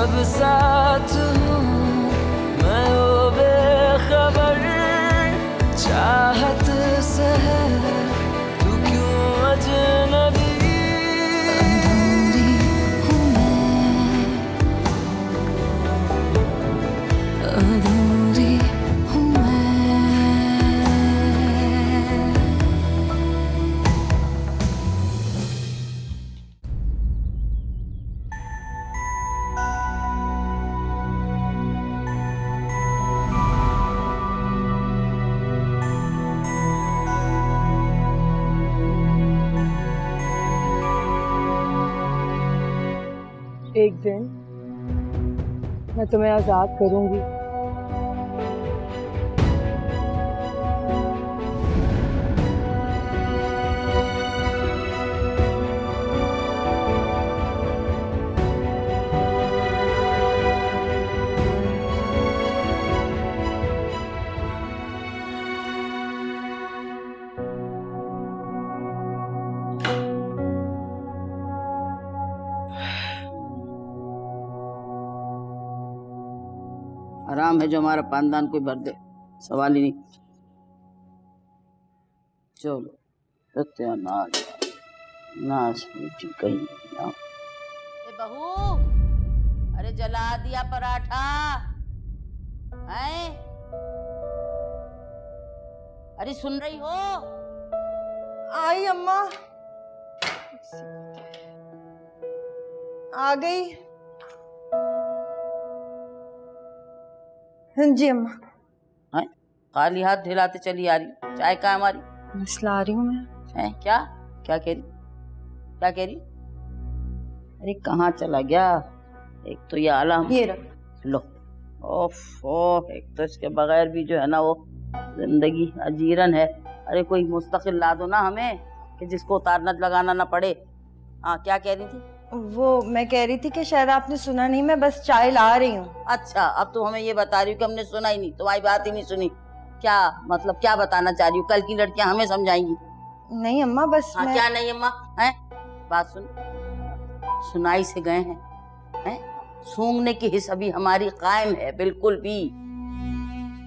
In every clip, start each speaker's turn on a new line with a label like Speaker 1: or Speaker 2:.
Speaker 1: अब साथ हूँ मैं वो बेखबर, चाहत से है तू क्यों अजनबी। अधूरी हूँ मैं।
Speaker 2: एक दिन मैं तुम्हें आजाद करूंगी।
Speaker 3: आराम है जो हमारा पानदान कोई भर दे, सवाल ही नहीं। चलो सत्यानाश, नाश कहीं ना। बहू, अरे जला दिया पराठा है? अरे सुन रही हो?
Speaker 4: आई अम्मा, आ गई। हाँ जी अम्मा।
Speaker 3: हैं? खाली हाथ ढिलाते चली आ रही। चाय कहाँ हमारी?
Speaker 4: मसला आ रही हूँ मैं।
Speaker 3: हैं? क्या क्या कह रही? क्या कह रही? अरे कहाँ चला गया? एक तो ये आला
Speaker 4: ये रख
Speaker 3: लो। ओफ, एक तो इसके बगैर भी जो है ना वो जिंदगी अजीरन है। अरे कोई मुस्तकिल ला दो ना हमें कि जिसको उतारना लगाना ना पड़े। हाँ क्या कह रही थी?
Speaker 4: वो मैं कह रही थी कि शायद आपने सुना नहीं, मैं बस चाय ला रही हूँ।
Speaker 3: अच्छा, अब तो हमें ये बता रही हो कि हमने सुना ही नहीं, तुम्हारी बात ही नहीं सुनी। क्या मतलब क्या बताना चाह रही हो? कल की लड़कियां हमें समझाएंगी।
Speaker 4: नहीं अम्मा, बस
Speaker 3: हाँ क्या नहीं अम्मा है? बात सुन, सुनाई से गए हैं? सूंघने की हिस्स अभी हमारी कायम है बिल्कुल भी।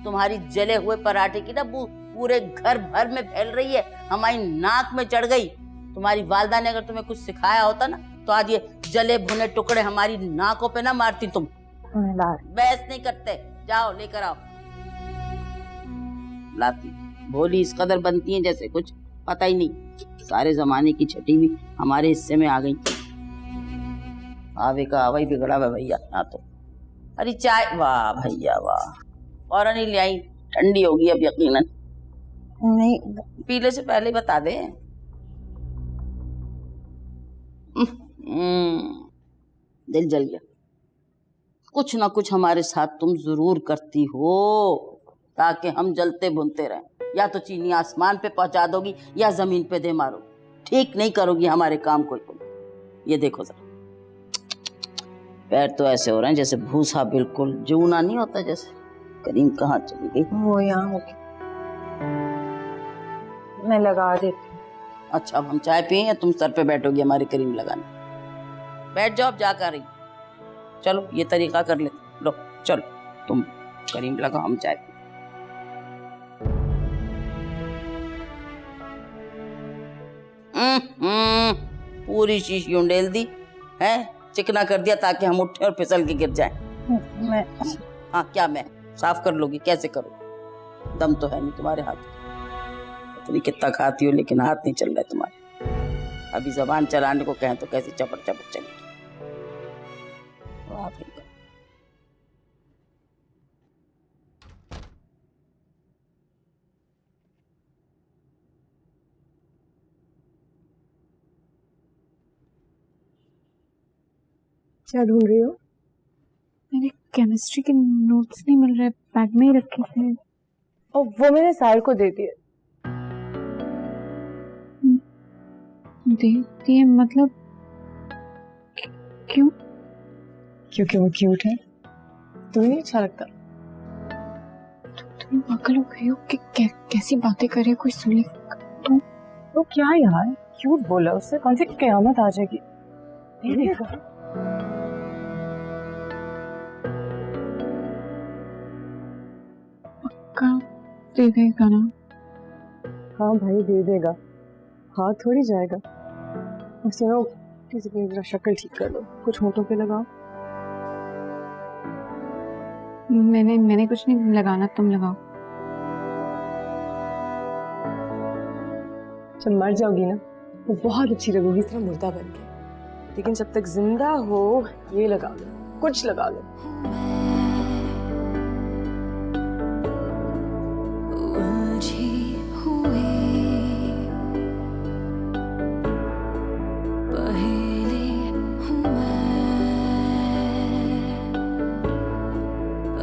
Speaker 3: तुम्हारी जले हुए पराठे की ना बू पूरे घर भर में फैल रही है, हमारी नाक में चढ़ गई। तुम्हारी वालदा ने अगर तुम्हें कुछ सिखाया होता ना तो आज ये जले भुने टुकड़े हमारी नाकों पे ना मारती तुम। बहस नहीं करते, जाओ लेकर आओ। लाती भोली इस कदर बनती हैं जैसे कुछ पता ही नहीं। सारे जमाने की छठी भी हमारे हिस्से में आ गई। आवे का आवा ही बिगड़ा हुआ भैया यहाँ तो। अरे चाय, वाह भैया वाह। और नहीं ले आई, ठंडी होगी अब यकीनन।
Speaker 4: नहीं,
Speaker 3: पीले से पहले बता दे। दिल जल गया। कुछ ना कुछ हमारे साथ तुम जरूर करती हो ताकि हम जलते भुनते रहें। या तो चीनी आसमान पे पहुंचा दोगी या जमीन पे दे मारो। ठीक नहीं करोगी हमारे काम कोई तुम। ये देखो जरा, पैर तो ऐसे हो रहे हैं जैसे भूसा, बिल्कुल जूना नहीं होता जैसे। करीम कहाँ चली गई?
Speaker 4: वो यहाँ होगी, मैं लगा देती हूँ।
Speaker 3: अच्छा, अब हम चाय पिए या तुम सर पे बैठोगी हमारे करीम लगाने? बैठ जाओ, अब जा कर रही। चलो ये तरीका कर ले। लो चलो, तुम करीम लगाओ, हम चाय पिए। पूरी शीशी उंडेल दी है, चिकना कर दिया ताकि हम उठे और फिसल के गिर जाएं।
Speaker 4: मैं
Speaker 3: हाँ क्या मैं? साफ कर लोगी? कैसे करो? दम तो है नहीं तुम्हारे हाथ में। पता नहीं कितना खाती हो लेकिन हाथ नहीं चल रहा है तुम्हारे। अभी जबान चलाने को कहें तो कैसे चपड़ चपड़ चलेगी। वाह भैया।
Speaker 2: क्या ढूंढ रही हो?
Speaker 5: मेरे केमिस्ट्री के नोट्स नहीं मिल रहे, बैग में ही रखे थे।
Speaker 2: और वो मैंने सार को दे दिए।
Speaker 5: दे दिए मतलब क्यों?
Speaker 2: क्योंकि वो क्यूट है। तुम्हें नहीं अच्छा लगता?
Speaker 5: तुम पागल हो गई हो कि कैसी बातें करे, कोई सुन ले
Speaker 2: तो क्या यार, क्यूट बोला, उससे कौन सी कयामत आ जाएगी। ये देखो।
Speaker 5: पक्का दे देगा ना?
Speaker 2: हाँ भाई दे देगा, हाथ थोड़ी जाएगा। और सुनो, किसी की जरा शक्ल ठीक कर लो, कुछ होठों पे लगाओ।
Speaker 5: मैंने कुछ नहीं लगाना, तुम लगाओ।
Speaker 2: जब मर जाओगी ना तो बहुत अच्छी लगोगी इस तरह मुर्दा बन के, लेकिन जब तक जिंदा हो ये लगा लो, कुछ लगा लो।
Speaker 1: उलझी हुई पहेली हूँ मैं,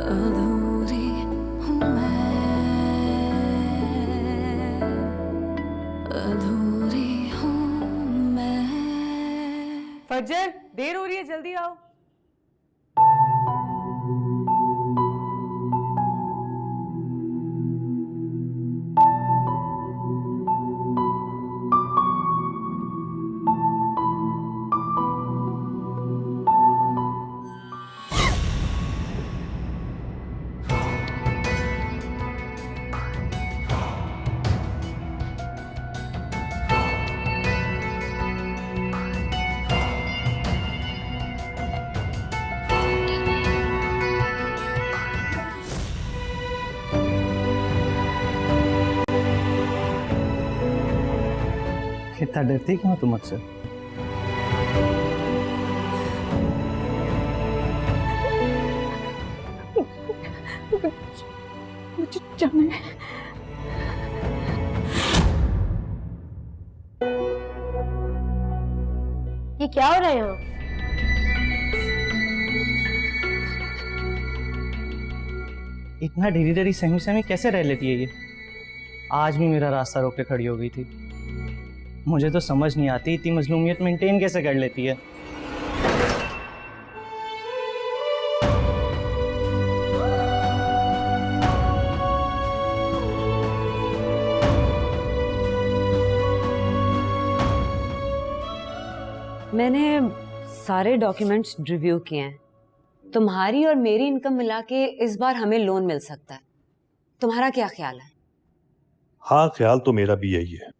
Speaker 1: अधूरी हूँ मैं, अधूरी हूँ मैं।
Speaker 2: फजर, देर हो रही है, जल्दी आओ।
Speaker 6: इतना डरती क्यों तुम मुझसे?
Speaker 5: मुझे जाना है।
Speaker 7: ये क्या हो रहा है यहाँ?
Speaker 6: इतना ढेरी ढेरी सहमी सहमी कैसे रह लेती है ये? आज भी मेरा रास्ता रोक के खड़ी हो गई थी। मुझे तो समझ नहीं आती इतनी मजलूमियत मेंटेन कैसे कर लेती है।
Speaker 8: मैंने सारे डॉक्यूमेंट्स रिव्यू किए हैं। तुम्हारी और मेरी इनकम मिला के इस बार हमें लोन मिल सकता है। तुम्हारा क्या ख्याल है?
Speaker 9: हाँ, ख्याल तो मेरा भी यही है।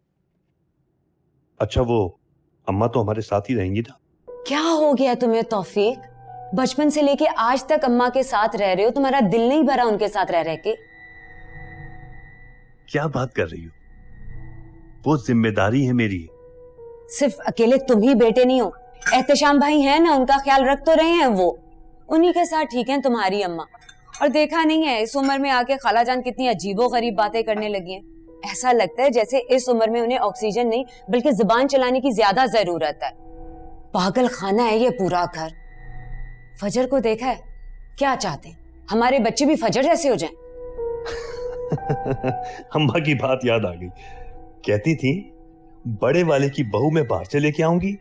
Speaker 9: अच्छा, वो अम्मा तो हमारे साथ ही रहेंगी ना?
Speaker 8: क्या हो गया तुम्हें तौफीक? बचपन से लेके आज तक अम्मा के साथ रह रहे हो, तुम्हारा दिल नहीं भरा उनके साथ रह रह के?
Speaker 9: क्या बात कर रही हो? वो जिम्मेदारी है मेरी।
Speaker 8: सिर्फ अकेले तुम ही बेटे नहीं हो, एहतशाम भाई है ना, उनका ख्याल रख तो रहे हैं वो। उन्हीं के साथ ठीक है तुम्हारी अम्मा। और देखा नहीं है इस उम्र में आके खालाजान कितनी अजीबो गरीब बातें करने लगी हैं। ऐसा लगता है जैसे इस उम्र में उन्हें ऑक्सीजन नहीं बल्कि जुबान चलाने की ज्यादा जरूरत है। पागल खाना है ये पूरा घर। फजर को देखा है? क्या चाहते हैं हमारे बच्चे भी फजर जैसे हो जाएं?
Speaker 9: अम्मा की बात याद आ गई। कहती थी बड़े वाले की बहू मैं बाहर से लेके आऊंगी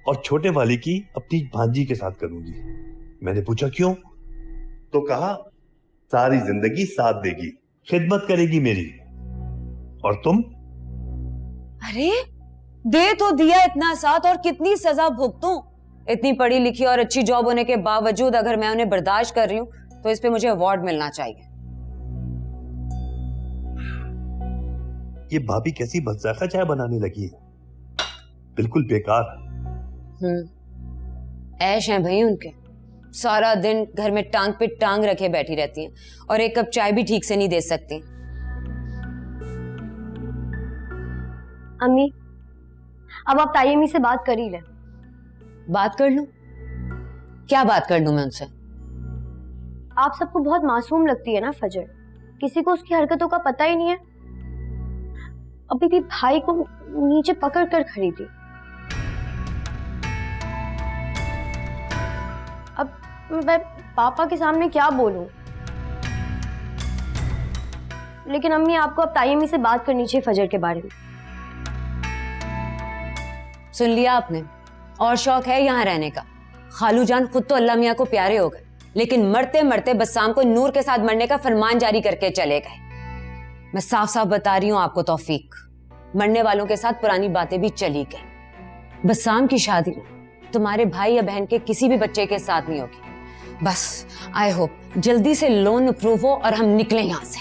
Speaker 9: और छोटे वाले की अपनी भांजी के साथ करूंगी। मैंने पूछा क्यों? तो कहा सारी जिंदगी साथ देगी, खिदमत करेगी मेरी। और तुम?
Speaker 8: अरे दे तो दिया इतना साथ, और कितनी सजा भुगतूं? इतनी पढ़ी लिखी और अच्छी जॉब होने के बावजूद अगर मैं उन्हें बर्दाश्त कर रही हूं तो इस पे मुझे अवार्ड मिलना चाहिए।
Speaker 9: ये भाभी कैसी मजाका चाय बनाने लगी है, बिल्कुल बेकार।
Speaker 8: ऐश हैं भाई उनके, सारा दिन घर में टांग पे टांग रखे बैठी रहती हैं और एक कप चाय भी ठीक से नहीं दे सकती।
Speaker 7: अम्मी, अब आप तायमी से बात कर ही लें।
Speaker 8: बात कर लूं? क्या बात कर लूं मैं उनसे?
Speaker 7: आप सबको बहुत मासूम लगती है ना फजर, किसी को उसकी हरकतों का पता ही नहीं है। अभी भी भाई को नीचे पकड़ कर खड़ी थी। अब मैं पापा के सामने क्या बोलूं? लेकिन अम्मी, आपको अब तायमी से बात करनी चाहिए फजर के बारे में।
Speaker 8: सुन लिया आपने? और शौक है यहाँ रहने का। खालू जान खुद तो अल्लाह मियाँ को प्यारे हो गए, लेकिन मरते मरते बस्साम को नूर के साथ मरने का फरमान जारी करके चले गए। मैं साफ साफ बता रही हूँ आपको तौफीक, मरने वालों के साथ पुरानी बातें भी चली गई। बस्साम की शादी तुम्हारे भाई या बहन के किसी भी बच्चे के साथ नहीं होगी। बस आई होप जल्दी से लोन अप्रूव हो और हम निकलें यहाँ से।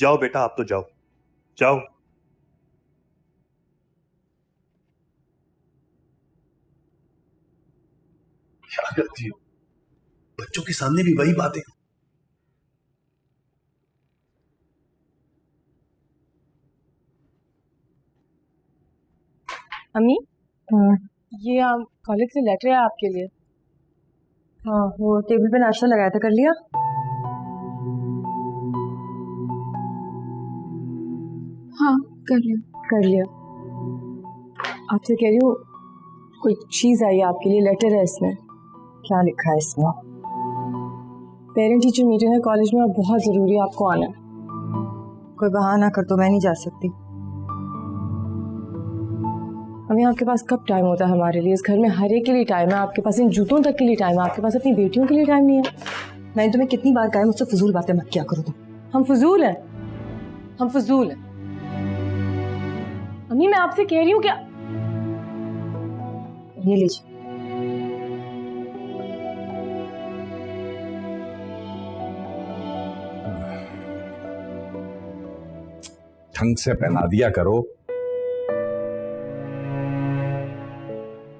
Speaker 9: जाओ बेटा, आप तो जाओ जाओ। क्या करती हो? बच्चों के सामने भी वही बातें।
Speaker 2: अम्मी, ये कॉलेज से लेटर है आपके लिए।
Speaker 4: हाँ, वो टेबल पे नाश्ता लगाया था, कर लिया?
Speaker 5: हाँ कर लिया।
Speaker 2: कर लिया। आपसे कह रही हूँ, कोई चीज आई है आपके लिए, लेटर है इसमें।
Speaker 4: क्या लिखा है इसमें?
Speaker 2: पेरेंट टीचर मीटिंग है कॉलेज में और बहुत जरूरी है, आपको आना है।
Speaker 4: कोई बहाना कर दो, मैं नहीं जा सकती।
Speaker 2: अभी आपके पास कब टाइम होता है हमारे लिए? इस घर में हर एक के लिए टाइम है, आपके पास इन जूतों तक के लिए टाइम है, आपके पास अपनी बेटियों के लिए टाइम नहीं है।
Speaker 4: मैंने तुम्हें कितनी बार कहा है मुझसे फजूल बातें मत किया करो तुम।
Speaker 2: हम फजूल हैं, हम फजूल हैं। अम्मी मैं आपसे कह रही हूँ क्या,
Speaker 4: ये लीजिए।
Speaker 10: ढंग से पहना दिया करो।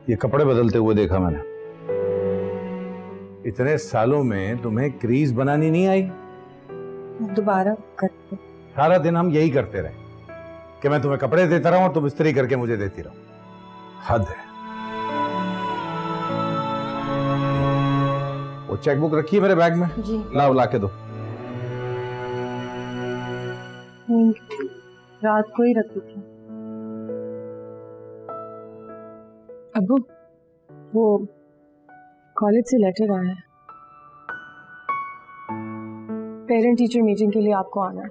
Speaker 10: ये कपड़े बदलते हुए देखा मैंने। इतने सालों में तुम्हें क्रीज बनानी नहीं आई?
Speaker 4: दोबारा करते।
Speaker 10: सारा दिन हम यही करते रहे कि मैं तुम्हें कपड़े देता रहूं और तुम इस्त्री करके मुझे देती रहो। हद है। वो चेकबुक रखी है मेरे बैग में?
Speaker 2: जी।
Speaker 10: लाओ, ला के दो।
Speaker 2: रात को ही रखी थी। अब्बू, वो कॉलेज से लेटर आया है, पेरेंट टीचर मीटिंग के लिए आपको आना है।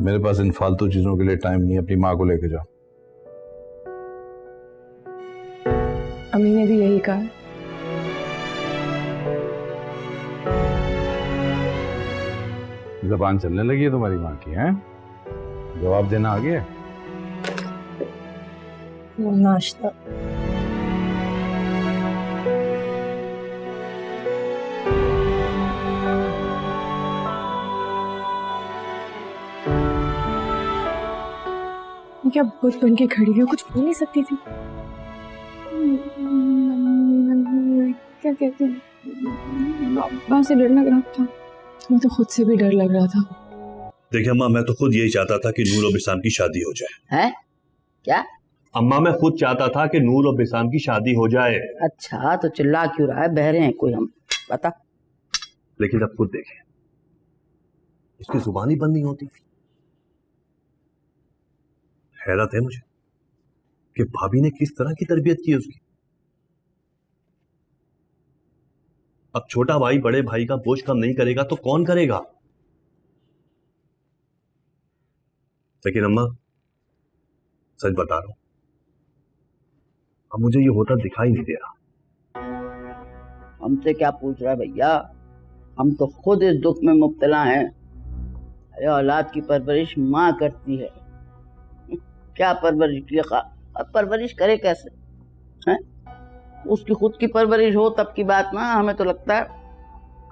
Speaker 10: मेरे पास इन फालतू चीजों के लिए टाइम नहीं है, अपनी माँ को लेके जाओ।
Speaker 2: अम्मी ने भी यही कहा है।
Speaker 10: जबान चलने लगी है तुम्हारी माँ की, हैं? जवाब देना आ गया?
Speaker 2: वो नाश्ता। क्या बुत बन के खड़ी हुई, कुछ बोल नहीं सकती थी?
Speaker 5: क्या कहती हूँ, बाबा से डर लग रहा था।
Speaker 2: मैं तो खुद से भी डर लग रहा था।
Speaker 9: देखिए अम्मा, मैं तो खुद यही चाहता था कि नूर और बिसाम की शादी हो जाए।
Speaker 3: हैं? क्या?
Speaker 9: अम्मा मैं खुद चाहता था कि नूर और बिसाम की शादी हो जाए।
Speaker 3: अच्छा तो चिल्ला क्यों रहा है? बहरे हैं कोई हम? बता।
Speaker 9: लेकिन अब खुद देखें, उसकी जुबान ही बंद नहीं होती। हैरत है मुझे कि भाभी ने किस तरह की तरबियत की उसकी। अब छोटा भाई बड़े भाई का बोझ कम नहीं करेगा तो कौन करेगा? लेकिन अम्मा सच बता रहा हूं, अब मुझे ये होता दिखाई नहीं दे रहा।
Speaker 3: हमसे क्या पूछ रहा है भैया? हम तो खुद इस दुख में मुब्तला हैं। अरे औलाद की परवरिश माँ करती है। क्या परवरिश की? अब परवरिश करे कैसे? हैं? उसकी खुद की परवरिश हो तब की बात ना। हमें तो लगता है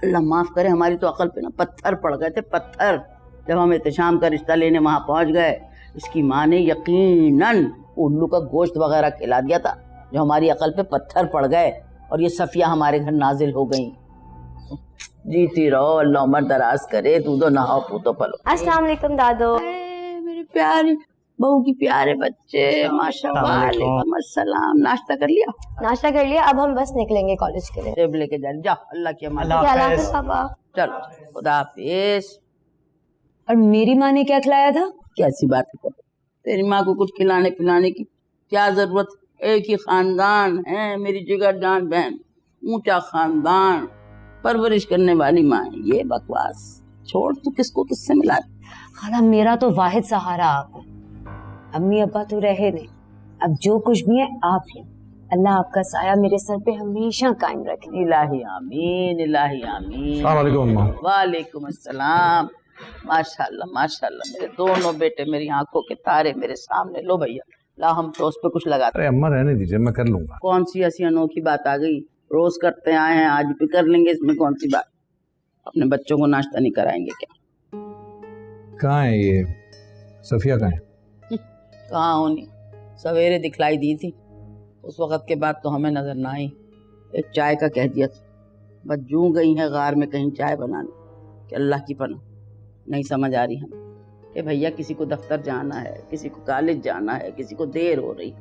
Speaker 3: अल्लाह माफ करे, हमारी तो अकल पे ना पत्थर पड़ गए थे, पत्थर। जब हम एहतशाम का रिश्ता लेने वहां पहुंच गए, इसकी माँ ने यकीनन उल्लू का गोश्त वगैरह खिला दिया था, जो हमारी अकल पे पत्थर पड़ गए और ये सफिया हमारे घर नाजिल हो गई। जीती रहो, अल्लाह उम्र दराज करे, दूधो नहाओ पूतो पलो।
Speaker 7: अस्सलाम वालेकुम दादो।
Speaker 3: मेरे प्यारे बहू की प्यारे बच्चे, माशाल्लाह। वालेकुम अस्सलाम। नाश्ता कर लिया?
Speaker 7: नाश्ता कर लिया, अब हम बस निकलेंगे कॉलेज के लिए।
Speaker 3: टेब लेके जा, जाओ। अल्लाह की अमान।
Speaker 2: अल्लाह
Speaker 7: अल्लाह
Speaker 2: हाफ़िज़।
Speaker 7: हाफ़िज़ पापा।
Speaker 3: चलो खुदा हाफिज।
Speaker 8: और मेरी माँ ने क्या खिलाया था?
Speaker 3: कैसी बात है? तेरी माँ को कुछ खिलाने पिलाने की क्या जरूरत? एक ही खानदान है, मेरी जिगर जान बहन, ऊंचा खानदान, परवरिश करने वाली माँ है। ये बकवास छोड़, तू किसको किससे मिला?
Speaker 8: खाला मेरा तो वाहिद सहारा आप है। अम्मी अब्बा तो रहे नहीं, अब जो कुछ भी है आप हैं। अल्लाह आपका साया मेरे सर पे हमेशा कायम रखे।
Speaker 3: इलाही आमीन, इलाही आमीन।
Speaker 10: अस्सलाम वालेकुम अम्मा।
Speaker 3: वालेकुम अस्सलाम। माशाल्लाह माशाल्लाह, मेरे दोनों बेटे मेरी आंखों के तारे मेरे सामने। लो भैया ला, हम तो उस पे कुछ लगाते।
Speaker 10: अरे अम्मा रहने दीजिए, मैं कर लूंगा।
Speaker 3: कौन सी ऐसी अनोखी बात आ गई? रोज करते आए हैं, आज भी कर लेंगे, इसमें कौन सी बात? अपने बच्चों को नाश्ता नहीं कराएंगे क्या?
Speaker 10: कहाँ है ये सफिया? कहाँ है?
Speaker 3: कहाँ होनी, सवेरे दिखलाई दी थी, उस वक्त के बाद तो हमें नजर ना आई। एक चाय का कह दिया था, बस जूं गई है गार में कहीं चाय बनाने कि अल्लाह की पनाह। नहीं समझ आ रही हमें कि भैया किसी को दफ्तर जाना है, किसी को कॉलेज जाना है, किसी को देर हो रही,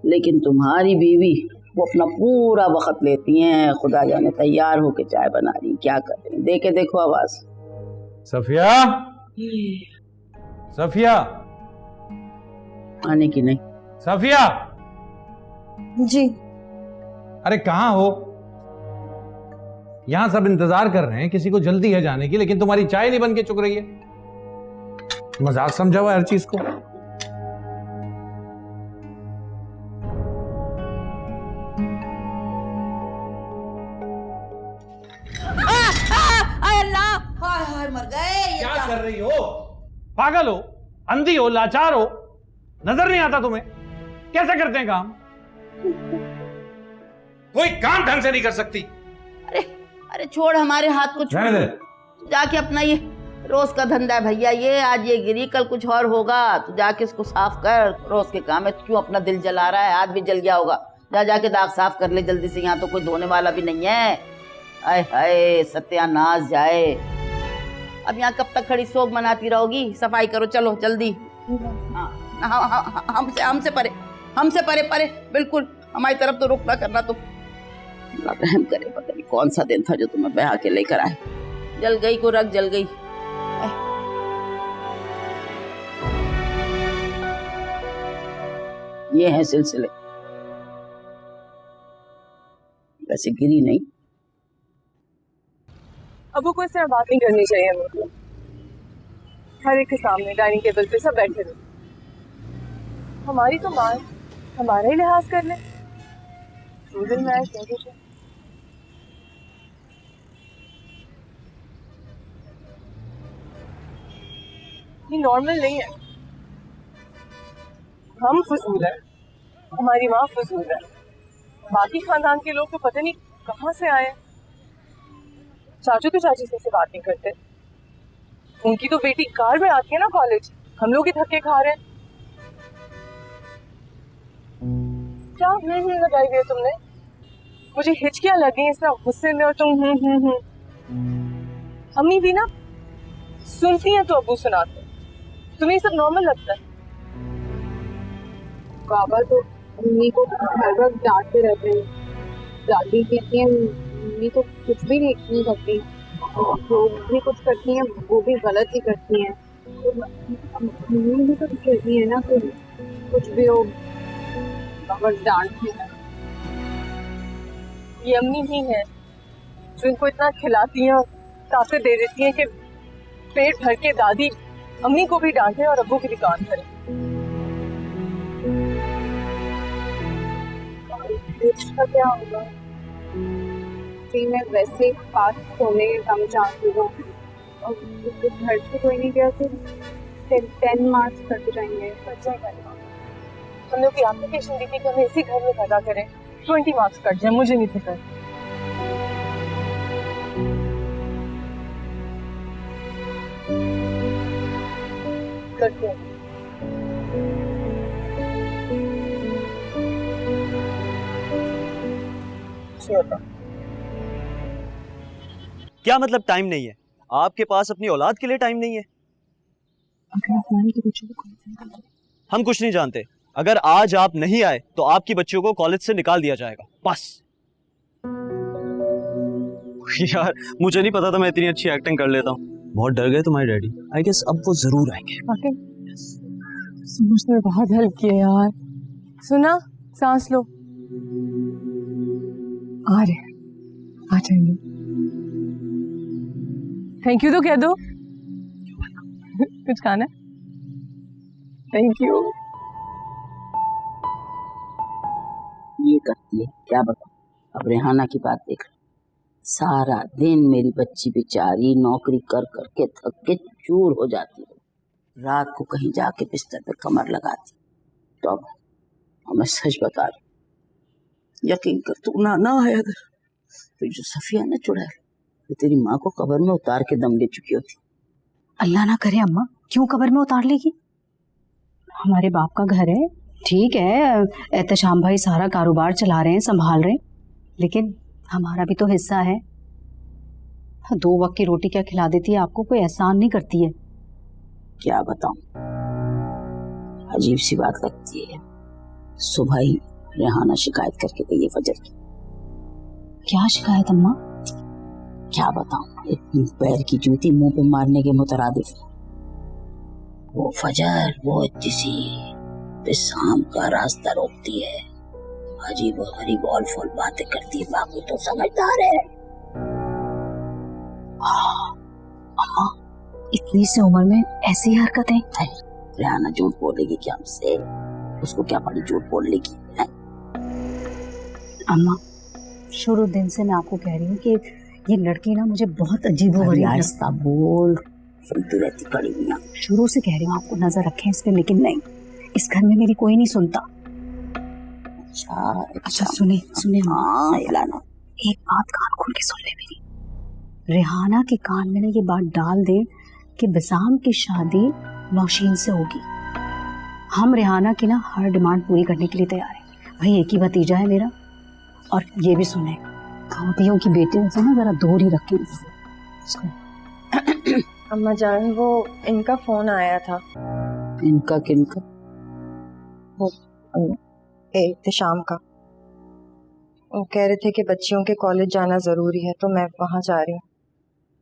Speaker 3: लेकिन तुम्हारी बीवी वो अपना पूरा वक्त लेती हैं, खुदा जाने तैयार होके चाय बना रही, क्या कर रही, दे के देखो आवाज।
Speaker 10: सफिया, सफिया,
Speaker 3: आने की नहीं।
Speaker 10: सफिया,
Speaker 4: जी
Speaker 10: अरे कहाँ हो? यहां सब इंतजार कर रहे हैं, किसी को जल्दी है जाने की, लेकिन तुम्हारी चाय नहीं बन के चुक रही है। मजाक समझा हुआ हर चीज को।
Speaker 3: अल्लाह, हाय हाय मर गए।
Speaker 10: क्या कर रही हो? पागल हो, अंधी हो, लाचार हो, नजर नहीं आता तुम्हें? कैसे करते हैं काम? कोई काम ढंग से नहीं कर सकती।
Speaker 3: अरे अरे छोड़, हमारे हाथ को छोड़, जाके अपना ये रोज का धंधा है भैया, ये आज ये गिरी कल कुछ और होगा, तू जाके इसको साफ कर। रोज के काम है, क्यों अपना दिल जला रहा है? हाथ भी जल गया होगा, जा जाके दाग साफ कर ले जल्दी से, यहाँ तो कोई धोने वाला भी नहीं है। आय हाय सत्यानाश जाए। अब यहाँ कब तक खड़ी शोक मनाती रहोगी? सफाई करो, चलो जल्दी। हाँ, हमसे परे, हमसे परे परे, बिल्कुल हमारी तरफ तो रुक ना करना तुम। अल्लाह रहम करे, पता नहीं कौन सा दिन था जो तुम्हें बहा के लेकर आए। जल गई को रख जल गई। ये है सिलसिले। वैसे गिरी नहीं।
Speaker 2: अब वो कोई इस तरह बात नहीं करनी चाहिए मुझे। हर एक के सामने डाइनिंग टेबल पे सब बैठे रहे। हमारी तो माँ, हमारा ही लिहाज कर ले। दो दिन में आए ये नॉर्मल नहीं है। हम फजूल है, हमारी माँ फजूल है, बाकी खानदान के लोग तो पता नहीं कहाँ से आए। चाचू तो चाची से बात नहीं करते, उनकी तो बेटी कार में आती है ना कॉलेज, हम लोग ही धक्के खा रहे हैं। क्या लगाई दिया तुमने? मुझे हिचकियां लगी इस तरह गुस्से में, और तुम अम्मी भी ना सुनती हैं तो अबू सुनाते। तुम्हें सब नॉर्मल लगता है?
Speaker 5: बाबा तो मम्मी को हर वक्त डांटते रहते हैं, दादी कहती है मम्मी तो कुछ भी नहीं करती, जो भी कुछ करती हैं वो भी गलत ही करती हैं। तो मम्मी भी तो कहती है ना कि कुछ भी हो बाबा डांटते हैं।
Speaker 2: ये अम्मी ही है जो इनको इतना खिलाती हैं और ताकत दे देती हैं कि पेट भर के दादी अम्मी को भी डांटे और अब्बू की भी काम करे।
Speaker 5: इसका क्या होगा? जी मैं वैसे ही पास होने के कम चांसेस हूँ, और घर से कोई नहीं गया तो 10 मार्क्स कट जाएंगे।
Speaker 2: हम लोग की एप्लीकेशन दी थी कि हमें इसी घर में पैदा करें, 20 मार्क्स कट जाए, मुझे नहीं फिक्र। करते हैं।
Speaker 11: क्या मतलब टाइम नहीं है? आपके पास अपनी औलाद के लिए टाइम नहीं है? हम कुछ नहीं जानते। अगर आज आप नहीं आए तो आपकी बच्चियों को कॉलेज से निकाल दिया जाएगा, बस। यार मुझे नहीं पता था मैं इतनी अच्छी एक्टिंग कर लेता हूँ। बहुत डर गए तुम्हारे डैडी। आई गेस अब वो जरूर आएंगे।
Speaker 2: मुझने बहुत हेल्प किया यार। सुना, सांस लो, आ रहे, आ जाएंगे। थैंक यू तो कह दो। कुछ खाना? Thank you.
Speaker 3: ये करती है क्या बताऊं। अब रेहाना की बात देख, सारा दिन मेरी बच्ची बेचारी नौकरी कर करके थक के चूर हो जाती है, रात को कहीं जाके बिस्तर पे कमर लगाती। तो अब मैं सच बता रही, यकीन कर, तू ना आए अगर, तो जो सफिया ने चुड़ैल, तो तेरी माँ को कब्र में उतार के दम ले चुकी होती।
Speaker 12: अल्लाह ना करे अम्मा, क्यों कब्र में उतार लेगी? हमारे बाप का घर है, ठीक है, एहतशाम भाई सारा कारोबार चला रहे हैं, संभाल रहे हैं, लेकिन हमारा भी तो हिस्सा है। 2 वक्त की रोटी क्या खिला देती है आपको, कोई एहसान नहीं करती है।
Speaker 3: क्या बताऊं, अजीब सी बात लगती है। सुबह ही रेहाना शिकायत करके गई है फजर की।
Speaker 12: क्या शिकायत अम्मा?
Speaker 3: क्या बताऊं, एक पैर की जूती मुंह पे मारने के मुतरादिफ। वो फजर वो इतनी शाम का रास्ता रोकती है, अजीब गरीब और फुल बातें करती है, बाकी तो समझदार है।
Speaker 12: अम्मा, इतनी सी उम्र में ऐसी हरकतें?
Speaker 3: रेहाना झूठ बोलेगी क्या हमसे? उसको क्या पड़ी झूठ बोलने की है?
Speaker 12: अम्मा, शुरू दिन से मैं आपको कह रही हूँ कि ये लड़की ना मुझे बहुत अजीबोगरीब
Speaker 3: आहिस्ता बोल, सुनती रहती कड़ी मियां।
Speaker 12: शुरू से कह रही हूँ आपको नजर रखें इस पे, लेकिन नहीं, इस घर में मेरी कोई नहीं सुनता। अच्छा सुने
Speaker 3: हाँ इलाना,
Speaker 12: एक बात कान खोल के सुन ले मेरी। रेहाना के कान में ना ये बात डाल दे कि बिसाम की शादी नौशीन से होगी। हम रेहाना की ना हर डिमांड पूरी करने के लिए तैयार हैं। भाई एक ही भतीजा है मेरा। और ये भी सुने, खातियों की बेटियों से ना जरा दूर ही रखें।
Speaker 4: अम्मा जान, वो इनका फोन आया था।
Speaker 3: इनका किनका?
Speaker 4: वो एहतशाम का। वो कह रहे थे कि बच्चियों के कॉलेज जाना जरूरी है, तो मैं वहाँ जा रही हूँ।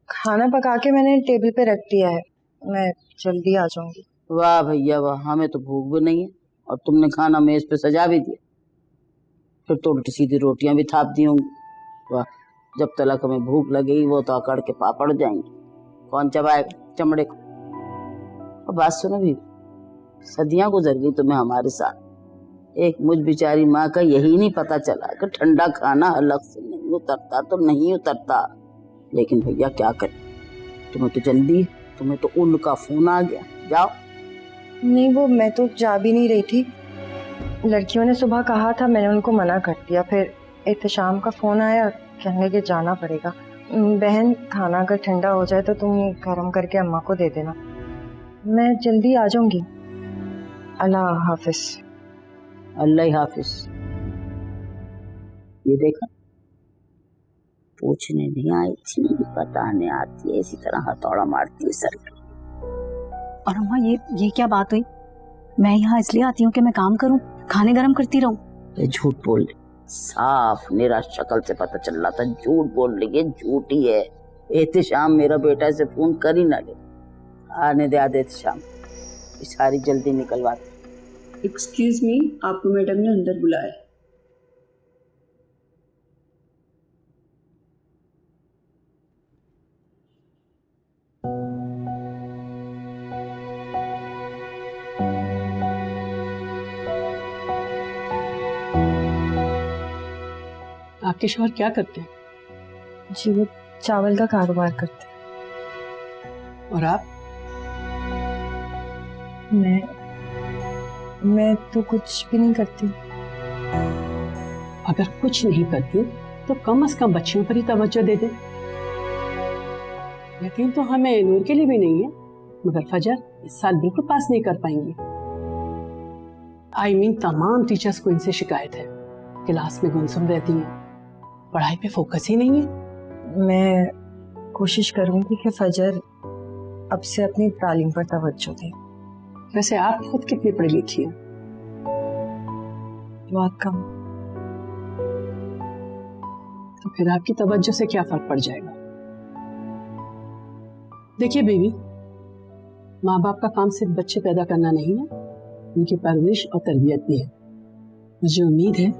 Speaker 4: खाना पका के मैंने टेबल पे रख दिया है, मैं जल्दी आ जाऊंगी।
Speaker 3: वाह भैया वाह, हमें तो भूख भी नहीं है और तुमने खाना मेज पे सजा भी दिया। फिर तो उल्टी सीधी रोटियां भी थाप दी होंगी। वाह, जब तलक हमें भूख लगेगी वो तो अकड़ के पापड़ जाएंगे, कौन चबाएगा चमड़े को। और बात सुनो भी, सदियां गुजर गई तुम्हें हमारे साथ, एक मुझ बेचारी माँ का यही नहीं पता चला कि ठंडा खाना अलग से नहीं उतरता तो नहीं उतरता। लेकिन भैया क्या करें, तुम्हें तो जल्दी, तुम्हें तो उनका फोन आ गया, जाओ।
Speaker 4: नहीं, वो मैं तो जा भी नहीं रही थी। लड़कियों ने सुबह कहा था, मैंने उनको मना कर दिया। फिर एहतशाम का फोन आया, कहने के जाना पड़ेगा। बहन, खाना अगर ठंडा हो जाए तो तुम गर्म करके अम्मा को दे देना, मैं जल्दी आ जाऊंगी। अल्लाह हाफिज।
Speaker 3: अल्लाह हाफिज। ये देखा, पूछने नहीं आई थी, बताने आती है, इसी तरह हथौड़ा मारती है सर पे।
Speaker 12: और अम्मा ये क्या बात हुई? मैं यहाँ इसलिए आती हूँ कि मैं काम करूँ, खाने गरम करती रहूँ?
Speaker 3: ये झूठ बोल रही, साफ मेरा शक्ल से पता चल रहा था झूठ बोल रही है, झूठी है। एहतशाम मेरा बेटा से फोन कर ही ना ले, आने दे आधे एहतशाम, सारी जल्दी निकलवा दे।
Speaker 13: एक्सक्यूज मी, आपको मैडम ने अंदर बुलाया।
Speaker 14: आपके शौहर क्या करते हैं?
Speaker 4: जी, वो चावल का कारोबार करते हैं।
Speaker 14: और आप?
Speaker 4: मैं तो कुछ भी नहीं करती।
Speaker 14: अगर कुछ नहीं करती तो कम से कम बच्चियों पर ही तवज्जो दे दे। यकीन तो हमें नूर के लिए भी नहीं है, मगर फजर इस साल बिल्कुल पास नहीं कर पाएंगी। तमाम टीचर्स को इनसे शिकायत है, क्लास में गुमसुम रहती हैं, पढ़ाई पे फोकस ही नहीं है।
Speaker 4: मैं कोशिश करूंगी कि फजर अब से अपनी तालीम पर तवज्जो दे।
Speaker 14: वैसे आप खुद कितनी पढ़ी लिखी हैं?
Speaker 4: बहुत कम।
Speaker 14: तो फिर आपकी तवज्जो से क्या फर्क पड़ जाएगा? देखिए बीवी, माँ बाप का काम सिर्फ बच्चे पैदा करना नहीं है, उनकी परवरिश और तरबियत भी है। मुझे उम्मीद है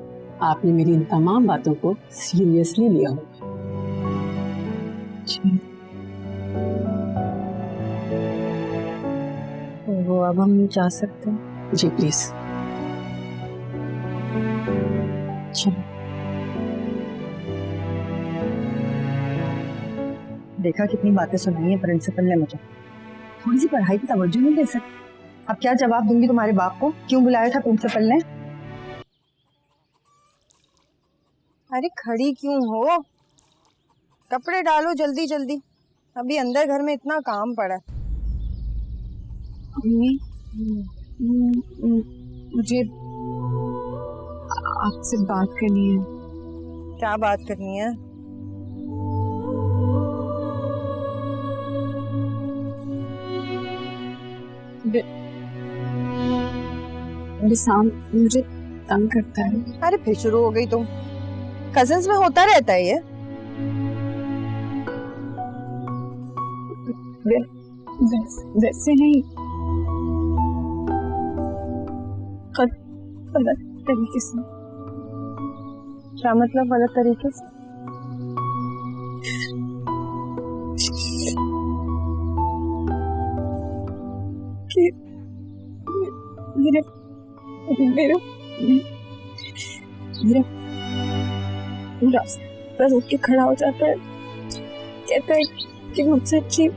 Speaker 14: आपने मेरी इन तमाम बातों को सीरियसली लिया होगा।
Speaker 4: वो अब हम जा सकते हैं?
Speaker 14: जी प्लीज।
Speaker 4: चलो। देखा कितनी बातें सुनाई है प्रिंसिपल ने मुझे, थोड़ी सी पढ़ाई की तवज्जो नहीं दे सकती। अब क्या जवाब दूंगी तुम्हारे बाप को, क्यों बुलाया था प्रिंसिपल ने? अरे खड़ी क्यों हो, कपड़े डालो जल्दी जल्दी, अभी अंदर घर में इतना काम पड़ा है।
Speaker 5: अम्मी, मुझे आपसे बात करनी है।
Speaker 4: क्या बात करनी है?
Speaker 5: विशाम मुझे तंग करता है।
Speaker 4: अरे फिर शुरू हो गई तुम। कजिन्स में होता रहता है ये।
Speaker 5: वैसे नहीं, गलत तरीके से।
Speaker 4: क्या मतलब गलत तरीके से?
Speaker 5: कि मेरे मेरे मेरा रास्ता रोक के खड़ा हो जाता है, कहता है कि मुझसे अच्छी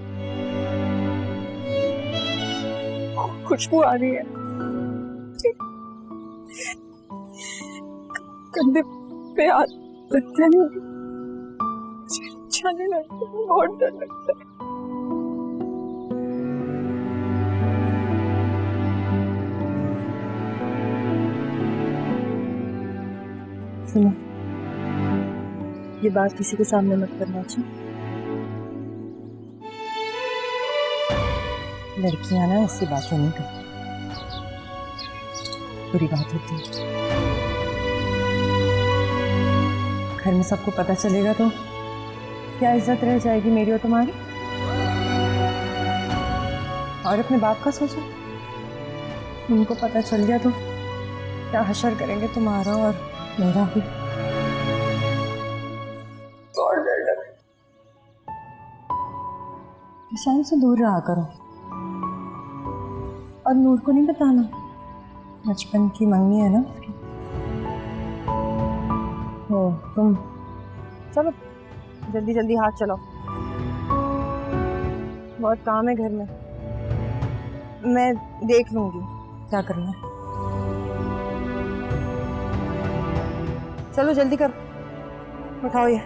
Speaker 5: खुशबू आ रही है। कंधे पे हाथ रखते हैं, अच्छा नहीं लगता, बहुत डर लगता है।
Speaker 4: सुनो, ये बात किसी के सामने मत करना। अच्छा, लड़कियां ना ऐसी बातें नहीं करती, बुरी बात होती है। घर में सबको पता चलेगा तो क्या इज्जत रह जाएगी मेरी और तुम्हारी? और अपने बाप का सोचो, उनको पता चल गया तो क्या हशर करेंगे तुम्हारा और मेरा भी। ईशान से दूर रहा करो और नूर को नहीं बताना, बचपन की मंगनी है ना उसकी। हो तुम चलो जल्दी जल्दी हाथ चलाओ, बहुत काम है घर में। मैं देख लूंगी क्या करना है। चलो जल्दी करो, उठाओ ये।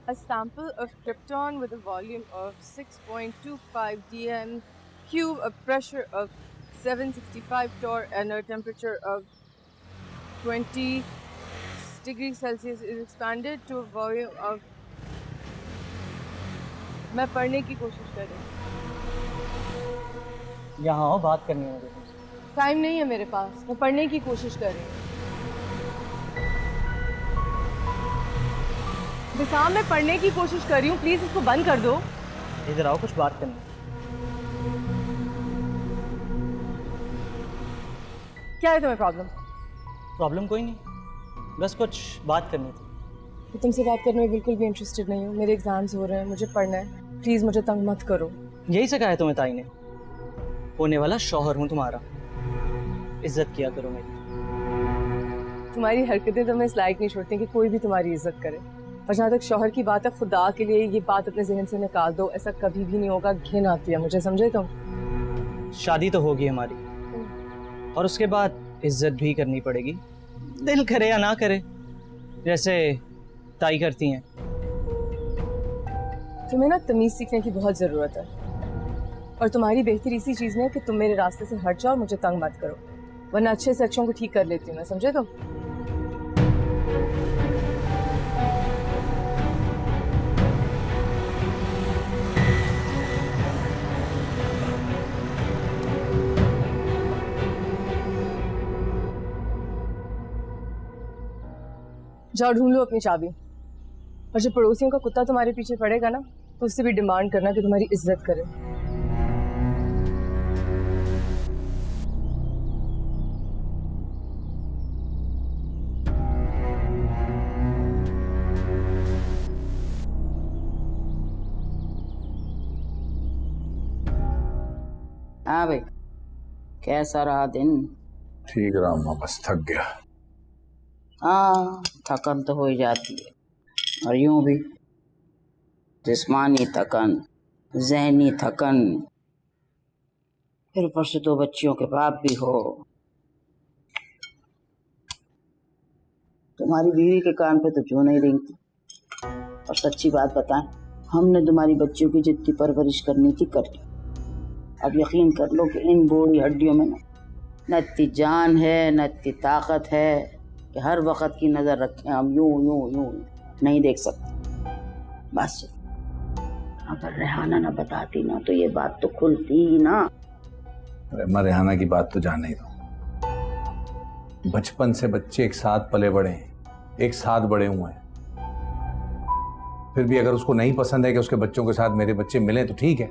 Speaker 2: A sample of krypton with a volume of 6.25 dm cube, a pressure of 765 torr and a temperature of 20 degrees Celsius is expanded to a volume of। मैं पढ़ने की कोशिश कर रही हूँ।
Speaker 6: यहाँ आओ, बात करनी है मुझे तुमसे।
Speaker 2: टाइम नहीं है मेरे पास, मैं पढ़ने की कोशिश कर रही हूँ। विशाम, मैं पढ़ने की कोशिश कर रही हूँ, प्लीज इसको बंद कर दो।
Speaker 6: इधर आओ, कुछ बात करनी है।
Speaker 2: क्या है तुम्हें प्रॉब्लम?
Speaker 6: प्रॉब्लम कोई नहीं, बस कुछ बात करनी थी।
Speaker 2: मैं तुमसे बात करने में बिल्कुल भी इंटरेस्टेड नहीं हूँ। मेरे एग्जाम्स हो रहे हैं, मुझे पढ़ना है, प्लीज मुझे तंग मत करो।
Speaker 6: यही सिखाया है तुम्हें ताई ने? होने वाला शौहर हूँ तुम्हारा, इज्जत किया करो मेरी।
Speaker 2: तुम्हारी हरकतें तो मैं इस लायक नहीं छोड़ती कि कोई भी तुम्हारी इज्जत करे। और जहाँ तक शौहर की बात है, खुदा के लिए ये बात अपने जहन से निकाल दो, ऐसा कभी भी नहीं होगा। घिन आती है मुझे, समझे तुम?
Speaker 6: शादी तो होगी हमारी और उसके बाद इज्जत भी करनी पड़ेगी, दिल करे या ना करे, जैसे ताई करती हैं।
Speaker 2: तुम्हें ना तमीज सीखने की बहुत जरूरत है और तुम्हारी बेहतरी इसी चीज में है कि तुम मेरे रास्ते से हट जाओ और मुझे तंग मत करो, वरना अच्छे से अच्छों को ठीक कर लेती हूँ मैं, समझे तुम? जाओ ढूंढ लो अपनी चाबी, और जब पड़ोसियों का कुत्ता तुम्हारे पीछे पड़ेगा ना तो उससे भी डिमांड करना कि तुम्हारी इज्जत करे।
Speaker 3: हाँ भाई, कैसा रहा दिन?
Speaker 10: ठीक रहा अम्मा, बस थक गया।
Speaker 3: हाँ, थकन तो हो ही जाती है, और यूं भी जिस्मानी थकन, ज़हनी थकन, फिर ऊपर से 2 बच्चियों के बाप भी हो। तुम्हारी बीवी के कान पे तो जो नहीं रेंगती। और सच्ची बात बताएं, हमने तुम्हारी बच्चियों की जितनी परवरिश करनी थी कर ली। अब यकीन कर लो कि इन बोड़ी हड्डियों में न इतनी जान है न इतनी ताकत है कि हर वक्त की नज़र रखें हम यूं यूं यूं नहीं देख सकते। बस अगर रेहाना न बताती ना तो ये बात तो खुलती ही ना।
Speaker 10: अम्मा रेहाना की बात तो जाने ही दो। बचपन से बच्चे एक साथ पले बड़े हैं, एक साथ बड़े हुए हैं। फिर भी अगर उसको नहीं पसंद है कि उसके बच्चों के साथ मेरे बच्चे मिलें तो ठीक है,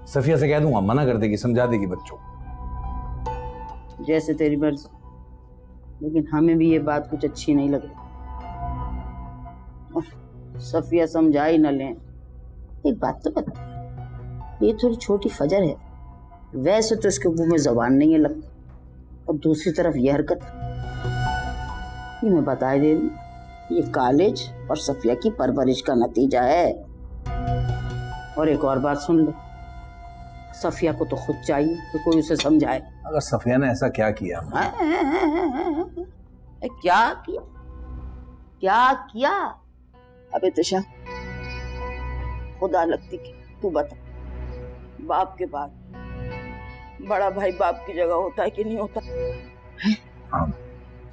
Speaker 10: सफिया से कह दूंगा, मना कर देगी, समझा देगी बच्चों को।
Speaker 3: जैसे तेरी मर्जी, लेकिन हमें भी ये बात कुछ अच्छी नहीं लगी। सफिया समझा ही न लें। एक बात तो बता, ये थोड़ी छोटी फजर है, वैसे तो इसके मुंह में जबान नहीं है लगता, और दूसरी तरफ ये हरकत, ये मैं बता दे दूं, ये कॉलेज और सफिया की परवरिश का नतीजा है। और एक और बात सुन लो, सफिया को तो खुद चाहिए कि कोई उसे समझाए।
Speaker 10: अगर सफिया ने ऐसा क्या किया?
Speaker 3: क्या किया? क्या किया? अबे तिशा, खुदा लगती कि तू बता, बाप के बाद बड़ा भाई बाप की जगह होता है कि नहीं होता?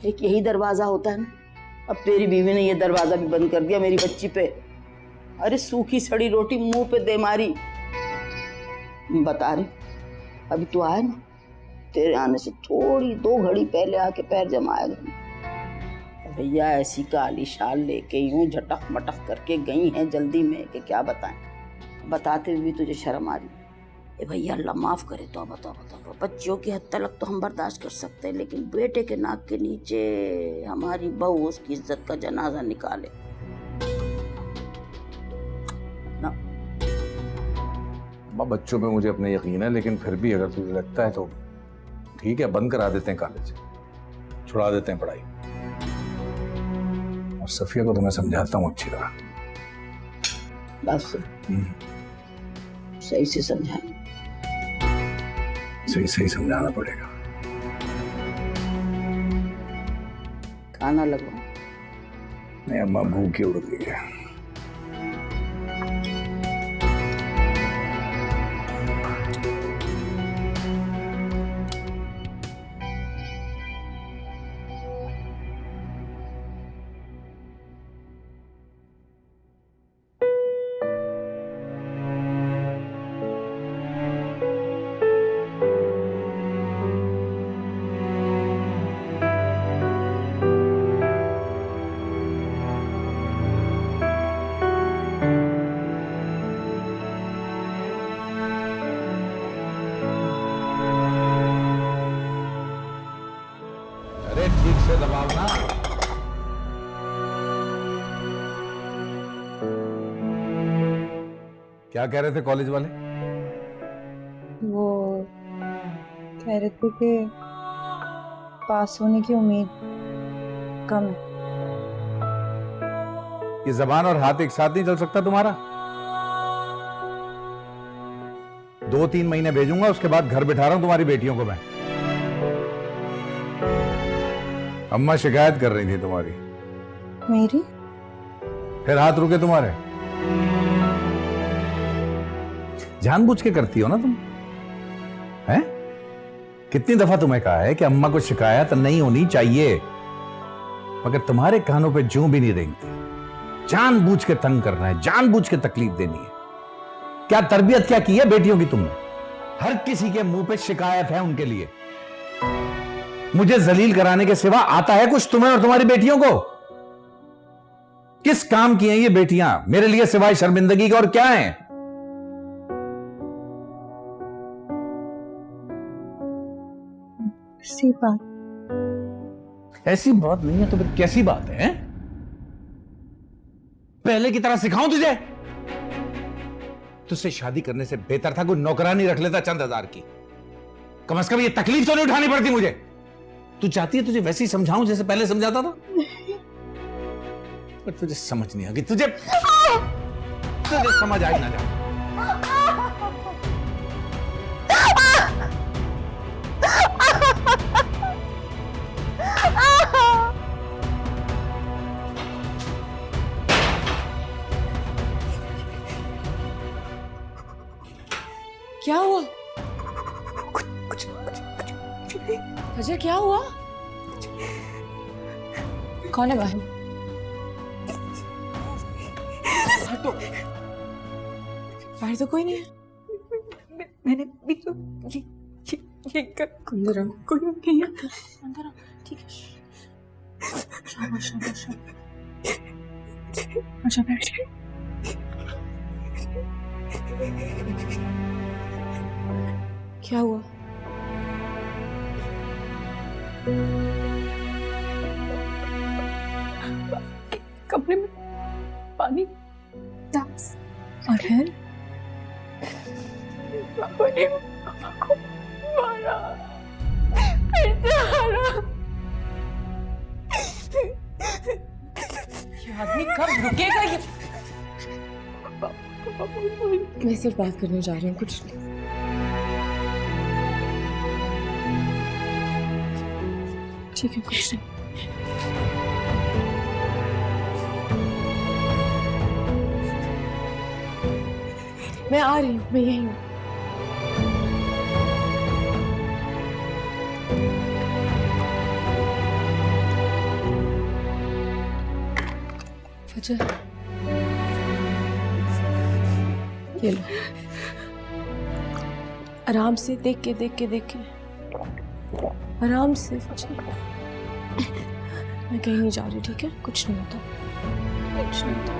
Speaker 3: एक यही दरवाजा होता है ना। अब तेरी बीवी ने ये दरवाजा भी बंद कर दिया मेरी बच्ची पे। अरे सूखी सड़ी रोटी मुंह पे दे मारी। बता रही, अभी तू आया ना, तेरे आने से थोड़ी 2 घड़ी पहले आके पैर जमाया गया। भैया ऐसी काली शाल लेके यूं झटक मटक करके गई हैं जल्दी में कि क्या बताएं। बताते हुए भी तुझे शर्म आ रही। ए भैया अल्लाह माफ करे, तो बताओ बच्चियों की हद तक तो हम बर्दाश्त कर सकते हैं, लेकिन बेटे के नाक के नीचे हमारी बहू उसकी इज्जत का जनाजा निकाले ना।
Speaker 10: बच्चों पे मुझे अपना यकीन है, लेकिन फिर भी अगर तुझे लगता है तो ठीक है, बंद करा देते हैं कॉलेज, छुड़ा देते हैं पढ़ाई। और सफिया को तो मैं समझाता हूँ अच्छी तरह।
Speaker 3: बस सही से समझाना,
Speaker 10: सही समझाना पड़ेगा।
Speaker 3: खाना लगवा।
Speaker 10: नहीं अम्मा, भूख ही उड़ गई है। ठीक से दबावना। क्या कह रहे थे कॉलेज वाले?
Speaker 4: वो कह रहे थे कि पास होने की उम्मीद कम है।
Speaker 10: ये जबान और हाथ एक साथ नहीं चल सकता तुम्हारा। 2-3 महीने भेजूंगा, उसके बाद घर बिठा रहा हूं तुम्हारी बेटियों को मैं। अम्मा शिकायत कर रही थी तुम्हारी।
Speaker 4: मेरी?
Speaker 10: फिर हाथ रुके तुम्हारे। जानबूझ के करती हो ना तुम, हैं? कितनी दफा तुम्हें कहा है कि अम्मा को शिकायत नहीं होनी चाहिए, मगर तुम्हारे कानों पे जूं भी नहीं रेंगती। जानबूझ के तंग करना है, जानबूझ के तकलीफ देनी है। क्या तरबियत क्या की है बेटियों की तुमने? हर किसी के मुंह पे शिकायत है उनके लिए। मुझे जलील कराने के सिवा आता है कुछ तुम्हें और तुम्हारी बेटियों को? किस काम की हैं ये बेटियां मेरे लिए सिवाय शर्मिंदगी के, और क्या हैं?
Speaker 4: ऐसी बात
Speaker 10: नहीं है तो फिर कैसी बात है? पहले की तरह सिखाऊं तुझे? तुझसे शादी करने से बेहतर था कोई नौकरानी रख लेता चंद हजार की। कम से कम ये तकलीफ तो नहीं उठानी पड़ती मुझे। तू चाहती है तुझे वैसे ही समझाऊं जैसे पहले समझाता था? पर तुझे समझ नहीं आ गई। तुझे समझ आई ना जाए।
Speaker 2: क्या हुआ? फजर क्या हुआ? कौन है बाहर? हटो, बाहर तो कोई नहीं है। मैंने भी तो ये अंदर आओ, कोई नहीं है अंदर आओ। ठीक है, शाबाश शाबाश शाबाश। अच्छा बैठ। क्या हुआ? कमरे में पानी और फिर पापा ने पापा को मारा, फिर से मारा। ये आदमी कब रुकेगा? ये मैं सिर्फ बात करने जा रही हूँ, कुछ नहीं। ठीक है, कुछ नहीं। मैं आ रही हूँ, मैं यही हूँ। फजर, ये लो, आराम से देख के आराम से। फजर, मैं कहीं नहीं जा रही, ठीक है? कुछ नहीं होता, कुछ नहीं होता।